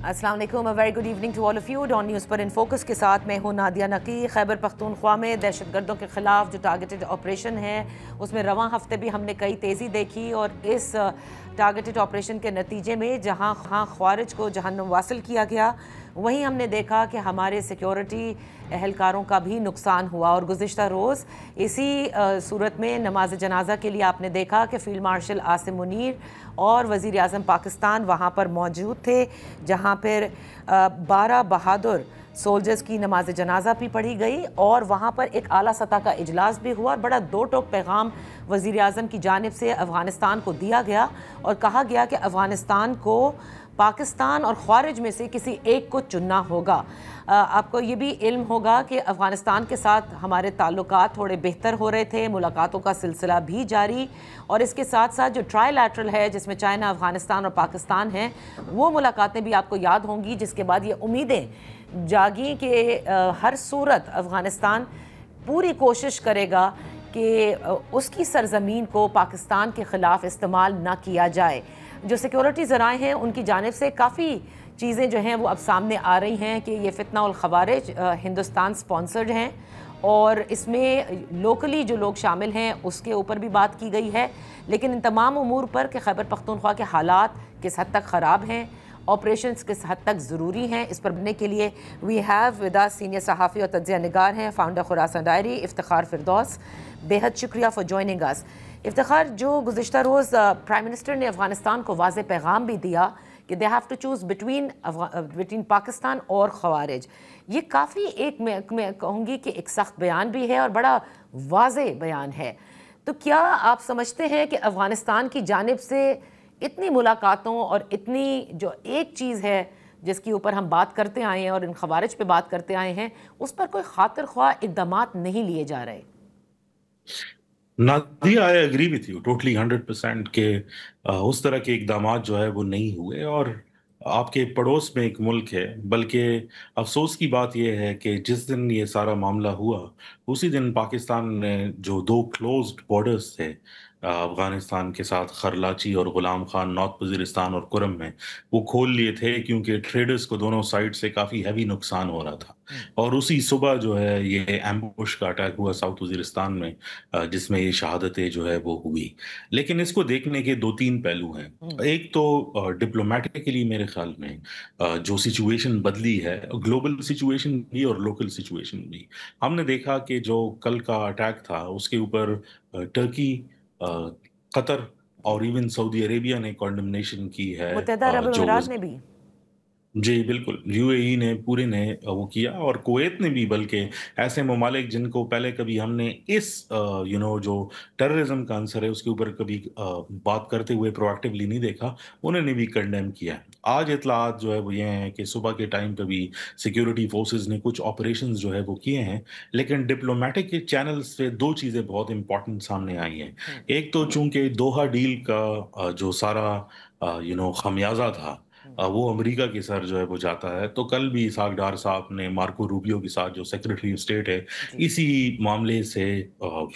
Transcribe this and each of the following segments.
अस्सलाम वालेकुम, very good evening to all of you. Dawn news पर इन फोकस के साथ मैं हूँ नादिया नकी। खैबर पख्तूनख्वा में दहशतगर्दों के ख़िलाफ़ जो टारगेटेड ऑपरेशन है उसमें रवां हफ्ते भी हमने कई तेज़ी देखी और इस टारगेटेड ऑपरेशन के नतीजे में जहाँ ख्वारिज को जहन्नुम वासिल किया गया, वहीं हमने देखा कि हमारे सिक्योरिटी एहलकारों का भी नुकसान हुआ। और गुज़िश्ता रोज़ इसी सूरत में नमाज जनाजा के लिए आपने देखा कि फ़ील्ड मार्शल आसिम मुनीर और वज़ीर आज़म पाकिस्तान वहाँ पर मौजूद थे, जहाँ पर 12 बहादुर सोल्जर्स की नमाज जनाजा भी पढ़ी गई और वहाँ पर एक आला सतह का इजलास भी हुआ और बड़ा दो टोक पैगाम वज़ीर आज़म की जानिब से अफ़गानिस्तान को दिया गया और कहा गया कि अफ़गानिस्तान को पाकिस्तान और ख़वारिज में से किसी एक को चुनना होगा। आपको ये भी इल्म होगा कि अफ़गानिस्तान के साथ हमारे ताल्लुकात थोड़े बेहतर हो रहे थे, मुलाकातों का सिलसिला भी जारी, और इसके साथ साथ जो ट्राईलैटरल है जिसमें चाइना, अफ़गानिस्तान और पाकिस्तान हैं, वो मुलाकातें भी आपको याद होंगी, जिसके बाद ये उम्मीदें जागी कि हर सूरत अफ़गानिस्तान पूरी कोशिश करेगा कि उसकी सरज़मीन को पाकिस्तान के ख़िलाफ़ इस्तेमाल ना किया जाए। जो सिक्योरिटी ज़राए हैं उनकी जानिब से काफ़ी चीज़ें जो हैं वो अब सामने आ रही हैं कि ये फितना उल ख़वारिज हिंदुस्तान स्पॉन्सर्ड हैं और इसमें लोकली जो लोग शामिल हैं उसके ऊपर भी बात की गई है। लेकिन इन तमाम उमूर पर कि खैबर पख्तूनख्वा के हालात किस हद तक ख़राब हैं, ऑपरेशंस किस हद तक ज़रूरी हैं, इस पर बनने के लिए we have with us senior सहाफ़ी और तज्ज़िया निगार हैं फाउंडर खुरासान डायरी इफ्तिखार फिरदौस। बेहद शुक्रिया फॉर जॉइनिंग अस। इफ्तिखार, जो गुज़िश्ता रोज़ प्राइम मिनिस्टर ने अफ़गानिस्तान को वाज़ेह पैगाम भी दिया कि they have to choose between Pakistan और ख़वारिज, ये काफ़ी एक मैं कहूँगी कि एक सख्त बयान भी है और बड़ा वाज़ेह बयान है। तो क्या आप समझते हैं कि अफ़गानिस्तान की जानिब से इतनी मुलाकातों और इतनी जो एक चीज़ है जिसके ऊपर हम बात करते आए हैं और इन ख़वारिज पे बात करते आए हैं, उस पर कोई खातिर ख्वाह इक़दामात नहीं लिए जा रहे? Nadia, I agree with you totally 100% के उस तरह के इकदाम जो है वो नहीं हुए। और आपके पड़ोस में एक मुल्क है, बल्कि अफसोस की बात यह है कि जिस दिन ये सारा मामला हुआ उसी दिन पाकिस्तान ने जो दो क्लोज्ड बॉर्डर्स थे अफगानिस्तान के साथ, खरलाची और गुलाम खान, नॉर्थ वजीरिस्तान और कुरम में, वो खोल लिए थे क्योंकि ट्रेडर्स को दोनों साइड से काफ़ी हैवी नुकसान हो रहा था। और उसी सुबह जो है ये एम्बुश का अटैक हुआ साउथ वजीरिस्तान में, जिसमें ये शहादतें जो है वो हुई। लेकिन इसको देखने के दो तीन पहलू हैं। एक तो डिप्लोमेटिकली मेरे ख्याल में जो सिचुएशन बदली है, ग्लोबल सिचुएशन भी और लोकल सिचुएशन भी। हमने देखा कि जो कल का अटैक था उसके ऊपर टर्की, कतर और इवन सऊदी अरेबिया ने कॉन्डमनेशन की है। मुत्तहदा अरब जो अमीरात ने भी। जी बिल्कुल, यूएई ने पूरे ने वो किया, और कुवैत ने भी, बल्कि ऐसे ममालिक जिनको पहले कभी हमने इस जो टेररिज्म का आंसर है उसके ऊपर कभी बात करते हुए प्रोएक्टिवली नहीं देखा, उन्होंने भी कंडेम किया है। आज इतलात जो है वो ये हैं कि सुबह के टाइम पे भी सिक्योरिटी फोर्सेस ने कुछ ऑपरेशंस जो है वो किए हैं, लेकिन डिप्लोमेटिक के चैनल से दो चीज़ें बहुत इंपॉर्टेंट सामने आई हैं। एक तो चूंकि दोहा डील का जो सारा खमियाजा था, वो अमेरिका के सर जो है वो जाता है। तो कल भी इसहाक डार साहब ने मार्को रूबियो के साथ, जो सेक्रेटरी ऑफ स्टेट है, जी। इसी मामले से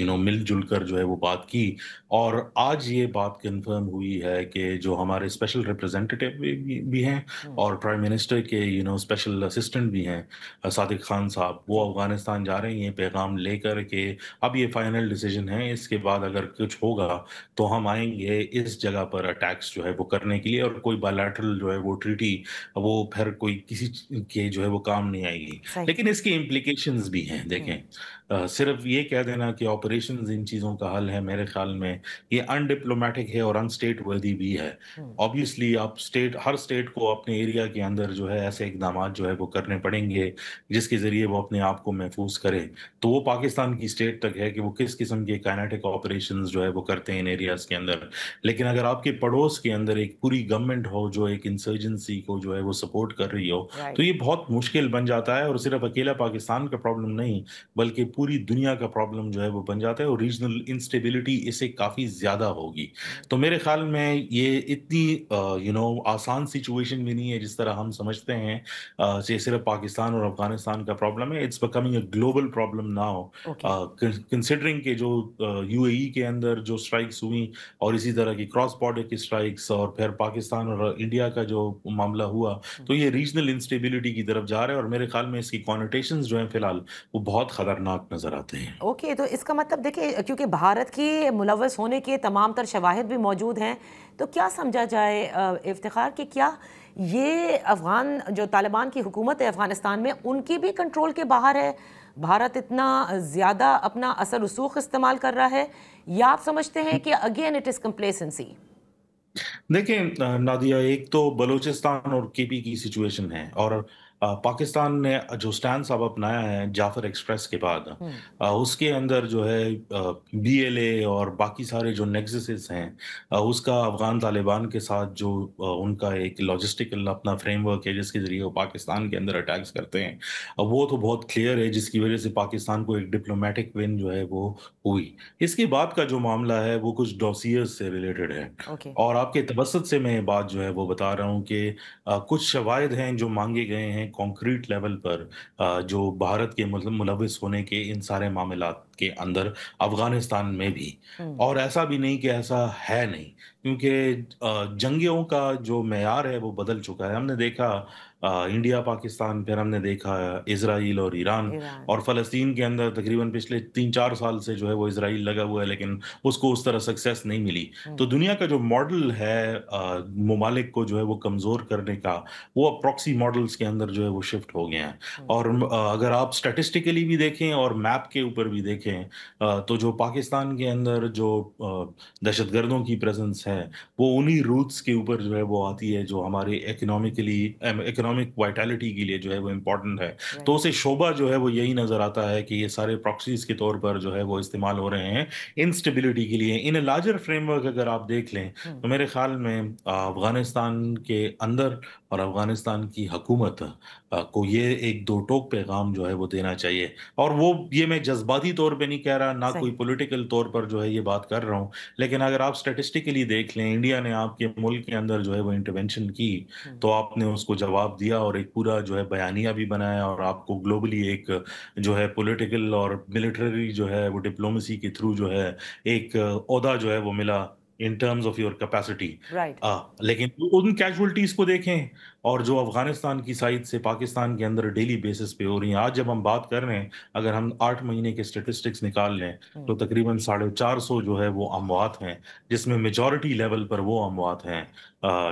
मिलजुल कर जो है वो बात की। और आज ये बात कंफर्म हुई है कि जो हमारे स्पेशल रिप्रेजेंटेटिव भी हैं और प्राइम मिनिस्टर के स्पेशल असिस्टेंट भी हैं, सादिक खान साहब, वो अफगानिस्तान जा रहे हैं ये पैगाम लेकर के अब ये फाइनल डिसीजन है, इसके बाद अगर कुछ होगा तो हम आएंगे इस जगह पर अटैक्स जो है वो करने के लिए, और कोई बायलैटरल जो है वो ट्रीटी वो फिर कोई किसी के जो है वो काम नहीं आएगी। सही। लेकिन इसके इम्प्लीकेशंस भी हैं, देखें। सिर्फ ये कह देना कि ऑपरेशंस इन चीज़ों का हल है, मेरे ख्याल में ये अनडिप्लोमेटिक है और अनस्टेट वर्दी भी है। ऑब्वियसली आप हर स्टेट को अपने एरिया के अंदर जो है ऐसे इकदाम जो है वो करने पड़ेंगे जिसके ज़रिए वो अपने आप को महफूज करे। तो वो पाकिस्तान की स्टेट तक है कि वो किस किस्म के काइनेटिक ऑपरेशंस जो है वो करते हैं इन एरियाज़ के अंदर। लेकिन अगर आपके पड़ोस के अंदर एक पूरी गवर्नमेंट हो जो एक इंसर्जेंसी को जो है वो सपोर्ट कर रही हो, तो ये बहुत मुश्किल बन जाता है। और सिर्फ अकेला पाकिस्तान का प्रॉब्लम नहीं, बल्कि पूरी दुनिया का प्रॉब्लम जो है वो बन जाता है, और रीजनल इंस्टेबिलिटी इससे काफ़ी ज़्यादा होगी। तो मेरे ख्याल में ये इतनी आसान सिचुएशन भी नहीं है जिस तरह हम समझते हैं। ये सिर्फ पाकिस्तान और अफगानिस्तान का प्रॉब्लम है, it's becoming a global problem now, okay. Considering के जो यूएई के अंदर जो स्ट्राइक्स हुई और इसी तरह की क्रॉस बॉर्डर की स्ट्राइक्स, और फिर पाकिस्तान और इंडिया का جو मामला हुआ, तो ये रीजनल इंस्टेबिलिटी की तरफ जा रहा है और मेरे ख्याल में इसकी कॉनोटेशंस जो हैं फिलहाल वो बहुत खतरनाक नजर आते हैं। ओके, तो इसका मतलब देखिए, क्योंकि भारत की मुलव्वस होने के तमाम तर शवाहिद भी मौजूद हैं, तो क्या समझा जाए इफ्तिखार कि क्या ये अफ़गान जो तालिबान की हुकूमत है अफ़गानिस्तान में, उनकी भी कंट्रोल के बाहर है? भारत इतना ज़्यादा अपना असर रसूख इस्तेमाल कर रहा है, या आप समझते हैं कि अगेन इट इज़ कंप्लेसेंसी? देखिए नादिया, एक तो बलूचिस्तान और केपी की सिचुएशन है और पाकिस्तान ने जो स्टैंड अब अपनाया है जाफर एक्सप्रेस के बाद, उसके अंदर जो है बीएलए और बाकी सारे जो नेक्ससेस हैं, उसका अफगान तालिबान के साथ जो उनका एक लॉजिस्टिकल अपना फ्रेमवर्क है जिसके जरिए वो पाकिस्तान के अंदर अटैक्स करते हैं, वो तो बहुत क्लियर है, जिसकी वजह से पाकिस्तान को एक डिप्लोमेटिक विन जो है वो हुई। इसके बाद का जो मामला है वो कुछ डॉसियर्स से रिलेटेड है ओके। और आपके तवसत से मैं ये बात जो है वो बता रहा हूँ कि कुछ शवाहिद हैं जो मांगे गए हैं कॉन्क्रीट लेवल पर, जो भारत के मतलब मुलविस होने के इन सारे मामलात के अंदर अफगानिस्तान में भी। और ऐसा भी नहीं कि ऐसा है नहीं, क्योंकि जंगियों का जो मेयार है वो बदल चुका है। हमने देखा इंडिया पाकिस्तान, फिर हमने देखा इजराइल और ईरान, ईरान। और फ़लस्तीन के अंदर तकरीबन पिछले 3-4 साल से जो है वो इजराइल लगा हुआ है, लेकिन उसको उस तरह सक्सेस नहीं मिली। तो दुनिया का जो मॉडल है ममालिक को जो है वो कमज़ोर करने का, वो अब प्रॉक्सी मॉडल्स के अंदर जो है वो शिफ्ट हो गए हैं। और अगर आप स्टैटिस्टिकली भी देखें और मैप के ऊपर भी देखें, तो जो पाकिस्तान के अंदर जो दहशतगर्दों की प्रेजेंस है वो उन्हीं रूट्स के ऊपर जो है वो आती है जो हमारे इकोनॉमिक वाइटैलिटी के लिए जो है वो इम्पोर्टेंट है। तो उसे शोभा जो है वो यही नज़र आता है कि ये सारे प्रॉक्सीज के तौर पर जो है वो इस्तेमाल हो रहे हैं इंस्टेबिलिटी के लिए। इन लार्जर फ्रेमवर्क अगर आप देख लें तो मेरे ख्याल में अफगानिस्तान के अंदर और अफगानिस्तान की हुकूमत को ये एक दो टोक पैगाम जो है वो देना चाहिए। और वो ये मैं जज्बाती तौर पे नहीं कह रहा, ना कोई सही। पॉलिटिकल तौर पर जो है ये बात कर रहा हूँ, लेकिन अगर आप स्टैटिस्टिकली देख लें, इंडिया ने आपके मुल्क के अंदर जो है वो इंटरवेंशन की तो आपने उसको जवाब दिया और एक पूरा जो है बयानिया भी बनाया और आपको ग्लोबली एक जो है पॉलिटिकल और मिलिट्री जो है वो डिप्लोमेसी के थ्रू जो है एक ओहदा जो है वो मिला in terms of your capacity. Right. लेकिन उन कैजुअलिटीज को देखें और जो अफगानिस्तान की साइड से पाकिस्तान के अंदर डेली बेसिस पे हो रही हैं। आज जब हम बात कर रहे हैं, अगर हम 8 महीने के स्टेटिस्टिक्स निकाल लें तो तकरीबन 450 जो है वो अमवात हैं, जिसमें मेजॉरिटी लेवल पर वो अमवात हैं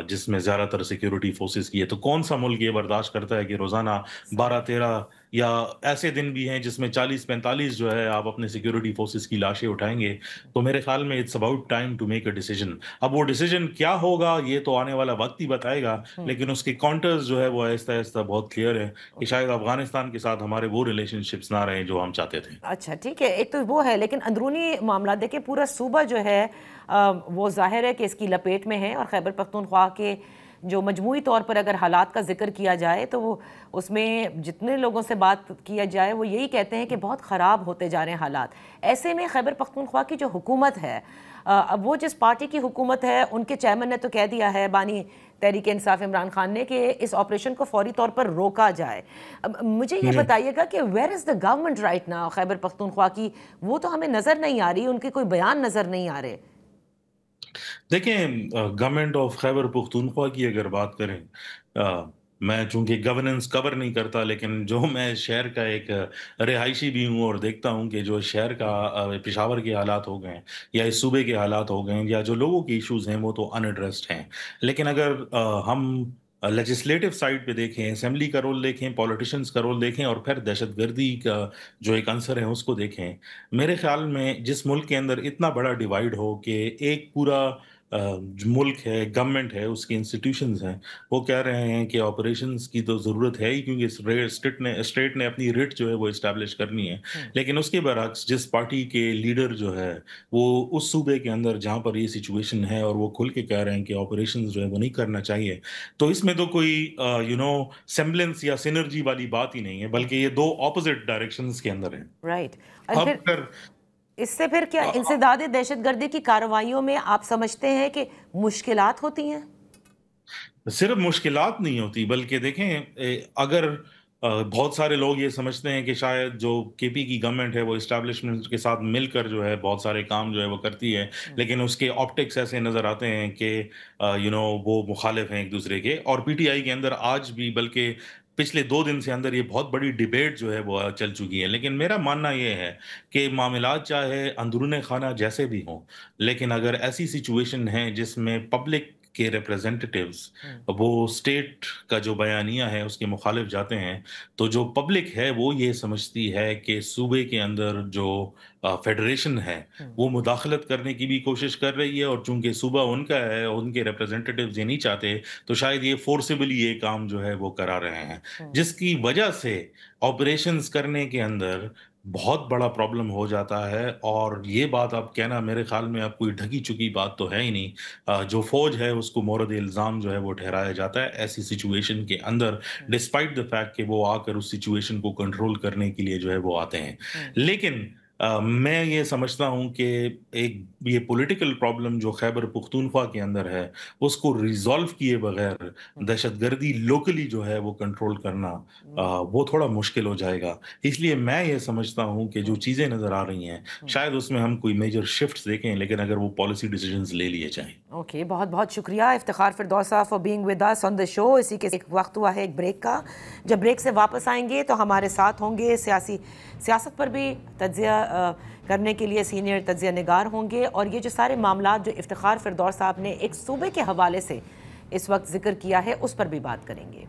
जिसमें ज्यादातर सिक्योरिटी फोर्सेस की है। तो कौन सा मुल्क ये बर्दाश्त करता है कि रोजाना 12-13 या ऐसे दिन भी हैं जिसमें 40-45 जो है आप अपने सिक्योरिटी फोर्सेस की लाशें उठाएंगे? तो मेरे ख्याल में it's about time to make a decision. अब वो डिसीजन क्या होगा ये तो आने वाला वक्त ही बताएगा, लेकिन उसके काउंटर्स जो है वो आहिस्ता आहिस्ता बहुत क्लियर है कि शायद अफगानिस्तान के साथ हमारे वो रिलेशनशिप्स ना रहे जो हम चाहते थे। अच्छा, ठीक है, एक तो वो है, लेकिन अंदरूनी मामला देखिए, पूरा सूबा जो है वो जाहिर है कि इसकी लपेट में है। और खैबर पख्तूनख्वा के जो मजमूई तौर पर अगर हालात का जिक्र किया जाए तो वो उसमें जितने लोगों से बात किया जाए वो यही कहते हैं कि बहुत ख़राब होते जा रहे हैं हालात। ऐसे में खैबर पख्तूनख्वा की जो हुकूमत है, अब वो जिस पार्टी की हुकूमत है, उनके चेयरमैन ने तो कह दिया है, बानी तहरीक इंसाफ इमरान खान ने, कि इस ऑपरेशन को फौरी तौर पर रोका जाए। अब मुझे ये बताइएगा कि where is the government right now Khyber Pakhtunkhwa की? वो तो हमें नज़र नहीं आ रही, उनके कोई बयान नज़र नहीं आ रहे। देखें, गवर्नमेंट ऑफ खैबर पख्तूनख्वा की अगर बात करें, मैं चूंकि गवर्नेंस कवर नहीं करता, लेकिन जो मैं शहर का एक रिहायशी भी हूँ और देखता हूँ कि जो शहर का पेशावर के हालात हो गए या इस सूबे के हालात हो गए या जो लोगों के इश्यूज हैं वो तो अनएड्रेस्ड हैं। लेकिन अगर हम लेजिस्लेटिव साइड पे देखें, असेंबली का रोल देखें, पॉलिटिशियंस का रोल देखें और फिर दहशतगर्दी का जो एक आंसर है उसको देखें, मेरे ख्याल में जिस मुल्क के अंदर इतना बड़ा डिवाइड हो कि एक पूरा जो मुल्क है, गवर्नमेंट है, उसकी इंस्टीट्यूशंस हैं, वो कह रहे हैं कि ऑपरेशंस की तो ज़रूरत है ही, क्योंकि स्टेट ने अपनी रिट जो है वो इस्टेब्लिश करनी है। लेकिन उसके बरक्स जिस पार्टी के लीडर जो है वो उस सूबे के अंदर जहाँ पर ये सिचुएशन है और वो खुल के कह रहे हैं कि ऑपरेशंस जो है वो नहीं करना चाहिए, तो इसमें तो कोई सेम्बलेंस या सिनर्जी वाली बात ही नहीं है, बल्कि ये दो ऑपोजिट डायरेक्शंस के अंदर है। राइट। और अब फिर अगर इससे फिर क्या इंसदाद दहशतगर्दी की कार्रवाइयों में आप समझते हैं कि मुश्किलात होती हैं? सिर्फ मुश्किलात नहीं होती, बल्कि देखें, अगर बहुत सारे लोग ये समझते हैं कि शायद जो केपी की गवर्नमेंट है वो इस्टेब्लिशमेंट के साथ मिलकर जो है बहुत सारे काम जो है वो करती है, लेकिन उसके ऑप्टिक्स ऐसे नज़र आते हैं कि वो मुखालिफ हैं एक दूसरे के। और पीटीआई के अंदर आज भी, बल्कि पिछले 2 दिन से अंदर, ये बहुत बड़ी डिबेट जो है वो चल चुकी है। लेकिन मेरा मानना ये है कि मामलात चाहे अंदरूने खाना जैसे भी हों, लेकिन अगर ऐसी सिचुएशन है जिसमें पब्लिक के रिप्रेजेंटेटिव्स वो स्टेट का जो बयानिया है उसके मुखालिफ जाते हैं, तो जो पब्लिक है वो ये समझती है कि सूबे के अंदर जो फेडरेशन है वो मुदाखलत करने की भी कोशिश कर रही है, और चूंकि सूबा उनका है, उनके रिप्रेजेंटेटिव्स ये नहीं चाहते, तो शायद ये फोर्सिबली ये काम जो है वो करा रहे हैं, जिसकी वजह से ऑपरेशंस करने के अंदर बहुत बड़ा प्रॉब्लम हो जाता है। और ये बात आप कहना, मेरे ख्याल में अब कोई ढकी चुकी बात तो है ही नहीं। जो फौज है उसको मोरद इल्ज़ाम जो है वो ठहराया जाता है ऐसी सिचुएशन के अंदर, डिस्पाइट द फैक्ट कि वो आकर उस सिचुएशन को कंट्रोल करने के लिए जो है वो आते हैं। लेकिन मैं ये समझता हूँ कि एक ये पॉलिटिकल प्रॉब्लम जो खैबर पख्तूनख्वा के अंदर है, उसको रिज़ॉल्व किए बगैर दहशतगर्दी लोकली जो है वो कंट्रोल करना वो थोड़ा मुश्किल हो जाएगा। इसलिए मैं ये समझता हूँ कि जो चीज़ें नज़र आ रही हैं, शायद उसमें हम कोई मेजर शिफ्ट्स देखें, लेकिन अगर वो पॉलिसी डिसीजंस ले लिए जाएँ। ओके, बहुत बहुत शुक्रिया इफ्तिखार फिरदौस साहब for being with us on the show. इसी के एक वक्त हुआ है एक ब्रेक का। जब ब्रेक से वापस आएंगे तो हमारे साथ होंगे सियासत पर भी तज्ज़िया करने के लिए सीनियर तज्ज़िया निगार होंगे, और ये जो सारे मामलात जो इफ्तिखार फिरदौस साहब ने एक सूबे के हवाले से इस वक्त जिक्र किया है उस पर भी बात करेंगे।